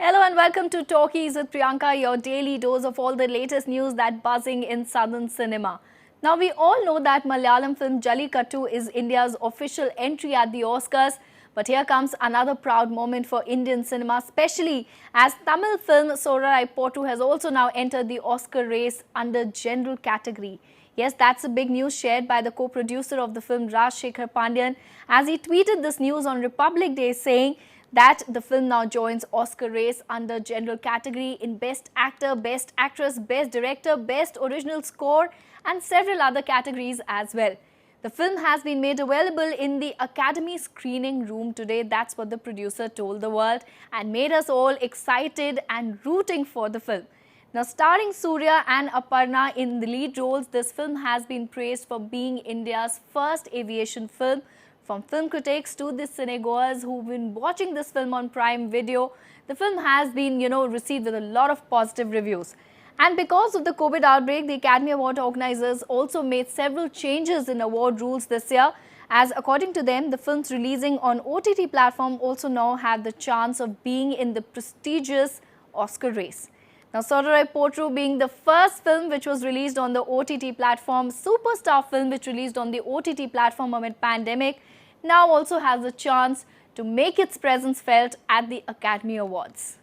Hello and welcome to Talkies with Priyanka, your daily dose of all the latest news that buzzing in southern cinema. Now we all know that Malayalam film Jallikattu is India's official entry at the Oscars, but here comes another proud moment for Indian cinema, especially as Tamil film Sorarai Potru has also now entered the Oscar race under general category. Yes, that's a big news shared by the co-producer of the film Raj Shekhar Pandian as he tweeted this news on Republic Day saying that the film now joins Oscar race under general category in Best Actor, Best Actress, Best Director, Best Original Score and several other categories as well. The film has been made available in the Academy screening room today. That's what the producer told the world and made us all excited and rooting for the film. Now, starring Surya and Aparna in the lead roles, this film has been praised for being India's first aviation film. From film critics to the cinegoers who've been watching this film on Prime Video, the film has been, received with a lot of positive reviews. And because of the COVID outbreak, the Academy Award organizers also made several changes in award rules this year, as according to them, the films releasing on OTT platform also now have the chance of being in the prestigious Oscar race. Now, Sorarai Potru being the first film which was released on the OTT platform, superstar film which released on the OTT platform amid pandemic, now also has a chance to make its presence felt at the Academy Awards.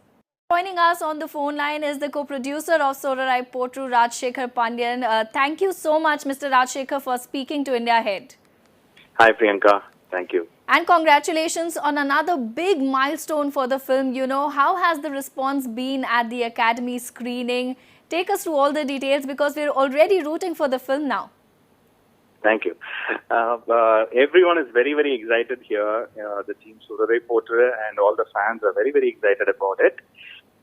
Joining us on the phone line is the co-producer of Sorarai Potru, Raj Shekhar Pandian. Thank you so much, Mr. Raj Shekhar, for speaking to India Ahead. Hi, Priyanka. Thank you. And congratulations on another big milestone for the film. How has the response been at the Academy screening? Take us through all the details because we're already rooting for the film now. Thank you. Everyone is very, very excited here. The team Sorarai Potru and all the fans are very, very excited about it.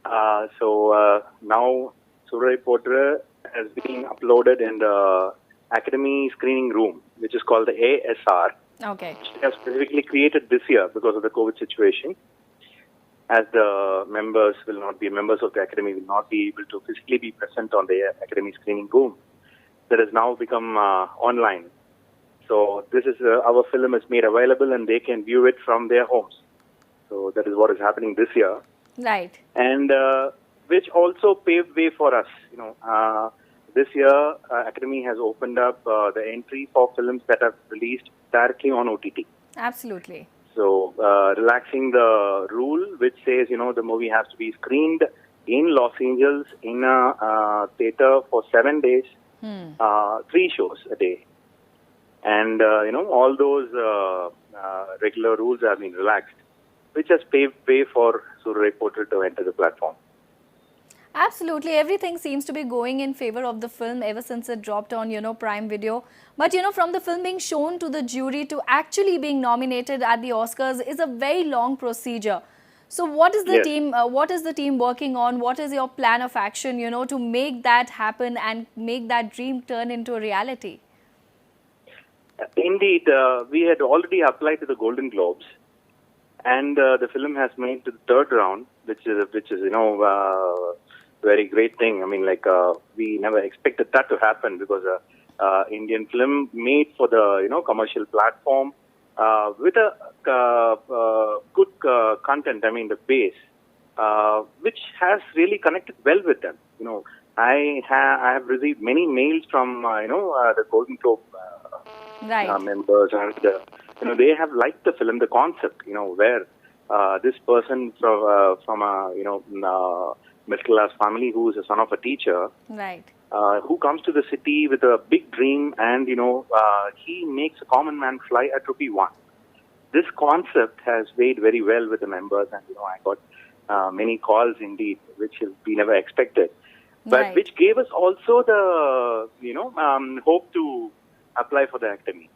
Now Sorarai Potru has been uploaded in the Academy screening room, which is called the ASR. Okay. Which they have specifically created this year because of the COVID situation. As the members of the Academy will not be able to physically be present on the Academy screening room. That has now become online. So this is our film is made available and they can view it from their homes. So that is what is happening this year. Right. And which also paved way for us. This year Academy has opened up the entry for films that are released directly on OTT. Absolutely. So relaxing the rule which says, the movie has to be screened in Los Angeles in a theater for 7 days. 3 shows a day. And, all those regular rules have been relaxed, which has paved way for Sorarai Potru to enter the platform. Absolutely. Everything seems to be going in favor of the film ever since it dropped on, Prime Video. But, from the film being shown to the jury to actually being nominated at the Oscars is a very long procedure. So what is the team working on? What is your plan of action, to make that happen and make that dream turn into a reality? Indeed, we had already applied to the Golden Globes, and the film has made to the third round, which is very great thing. I mean, we never expected that to happen because Indian film made for the commercial platform with a good content. I mean, the base, which has really connected well with them. I have received many mails from the Golden Globe members, and they have liked the film, the concept. Where this person from a middle class family who is a son of a teacher, right, who comes to the city with a big dream, and he makes a common man fly at ₹1. This concept has weighed very well with the members, and I got many calls indeed, which we never expected, but which gave us also the hope to apply for the Academy.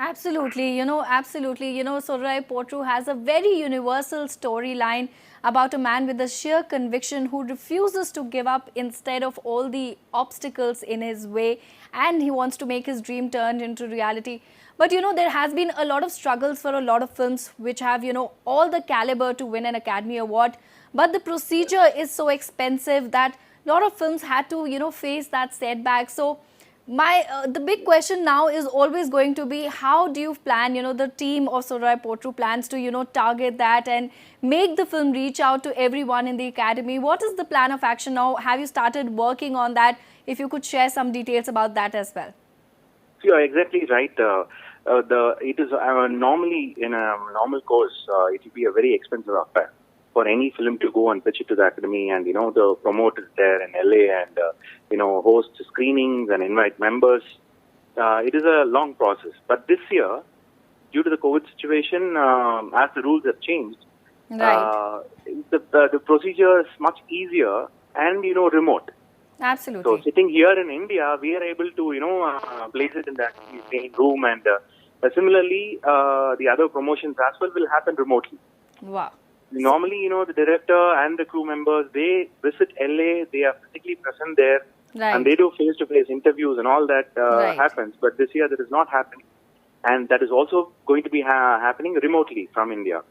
Absolutely, absolutely. Sorarai Potru has a very universal storyline about a man with a sheer conviction who refuses to give up instead of all the obstacles in his way, and he wants to make his dream turn into reality. But, there has been a lot of struggles for a lot of films which have, all the caliber to win an Academy Award. But the procedure is so expensive that a lot of films had to, face that setback. So, The big question now is always going to be, how do you plan, the team of Soraya Potru plans to, target that and make the film reach out to everyone in the academy. What is the plan of action now? Have you started working on that? If you could share some details about that as well. You're exactly right. It is normally in a normal course, it will be a very expensive affair for any film to go and pitch it to the academy, and the promoters there in LA and host screenings and invite members. It is a long process. But this year, due to the COVID situation, as the rules have changed, right, the procedure is much easier and remote. Absolutely. So sitting here in India, we are able to place it in that same room, and similarly, the other promotions as well will happen remotely. Wow. Normally, the director and the crew members, they visit LA, they are physically present there, right, and they do face-to-face interviews and all that right, happens. But this year that is not happening, and that is also going to be happening remotely from India.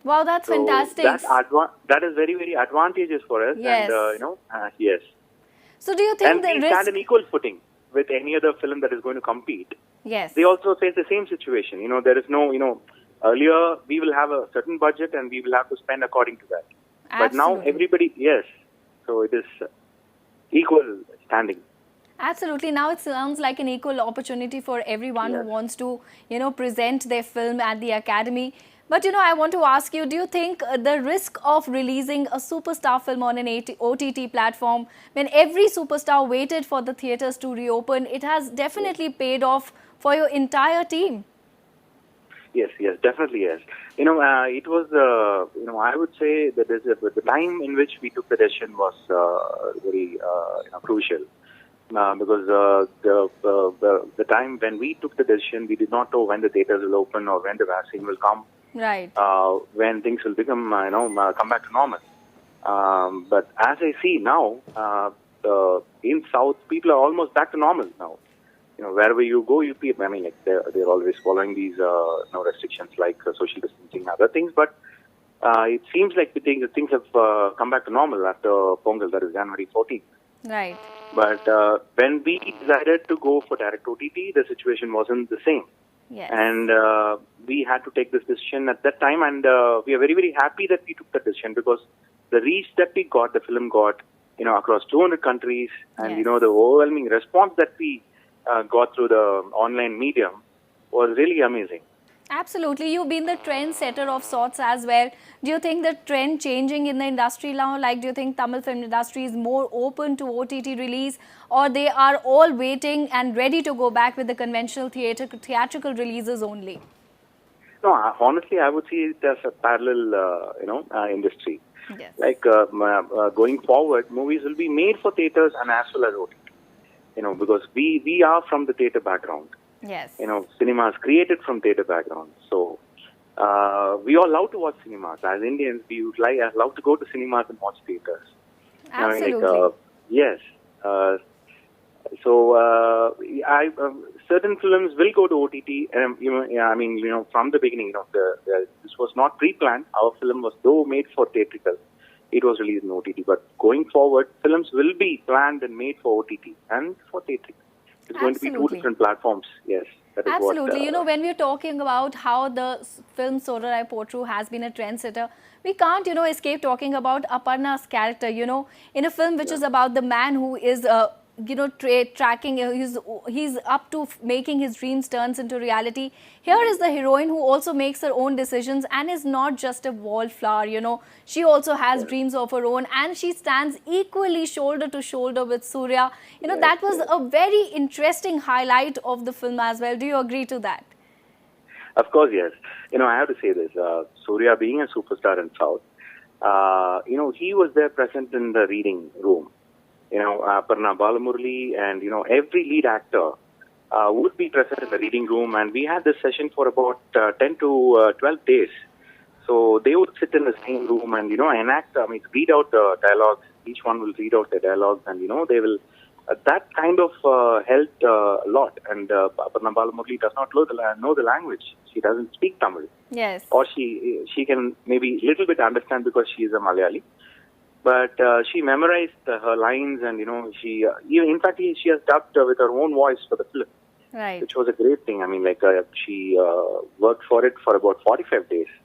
Wow, that's so fantastic. That is very, very advantageous for us. Yes. And, yes. So do you think and the we risk... stand an equal footing with any other film that is going to compete. Yes. They also face the same situation. There is no, earlier we will have a certain budget and we will have to spend according to that. Absolutely. But now everybody, yes. So it is equal standing. Absolutely. Now it sounds like an equal opportunity for everyone Yes. who wants to, present their film at the academy. But, I want to ask you, do you think the risk of releasing a superstar film on an OTT platform, when every superstar waited for the theatres to reopen, it has definitely paid off for your entire team? Yes, definitely yes. It was, I would say that the time in which we took the decision was very, crucial. Because the time when we took the decision, we did not know when the theatres will open or when the vaccine will come. Right. When things will become, come back to normal. But as I see now, in South, people are almost back to normal now. Wherever you go, they're always following these restrictions like social distancing and other things. But it seems like things have come back to normal after Pongal, that is January 14th. Right. But when we decided to go for direct OTT, the situation wasn't the same. Yes. And we had to take this decision at that time, and we are very, very happy that we took that decision, because the reach that we got, the film got, across 200 countries, and, Yes. the overwhelming response that we got through the online medium was really amazing. Absolutely. You've been the trendsetter of sorts as well. Do you think the trend changing in the industry now? Like, do you think Tamil film industry is more open to OTT release, or they are all waiting and ready to go back with the conventional theatrical releases only? No, honestly, I would see it as a parallel, industry. Yes. Like going forward, movies will be made for theaters and as well as OTT. Because we are from the theater background. Yes. Cinema is created from theater background. So we all love to watch cinemas. As Indians, we would love to go to cinemas and watch theaters. Absolutely. Yes. Certain films will go to OTT. From the beginning, this was not pre-planned. Our film was, though made for theatrical, it was released in OTT. But going forward, films will be planned and made for OTT and for theatrical. It's going to be two different platforms. Yes, that is Absolutely. what... when we're talking about how the film Soraya Potru has been a trendsetter, we can't, escape talking about Aparna's character, in a film which is about the man who is, tracking, he's up to making his dreams turns into reality. Here is the heroine who also makes her own decisions and is not just a wallflower, She also has dreams of her own, and she stands equally shoulder to shoulder with Surya. That was a very interesting highlight of the film as well. Do you agree to that? Of course, yes. I have to say this. Surya being a superstar in South, he was there present in the reading room. Aparna Balamurali and, every lead actor would be present in the reading room. And we had this session for about 10 to 12 days. So they would sit in the same room and, enact, read out the dialogues. Each one will read out the dialogues, and, they will... that kind of helped a lot. And Aparna Balamurali does not know the language. She doesn't speak Tamil. Yes. Or she can maybe little bit understand because she is a Malayali. But she memorized her lines, and she in fact she has dubbed with her own voice for the film, Right. which was a great thing. I mean, like she worked for it for about 45 days.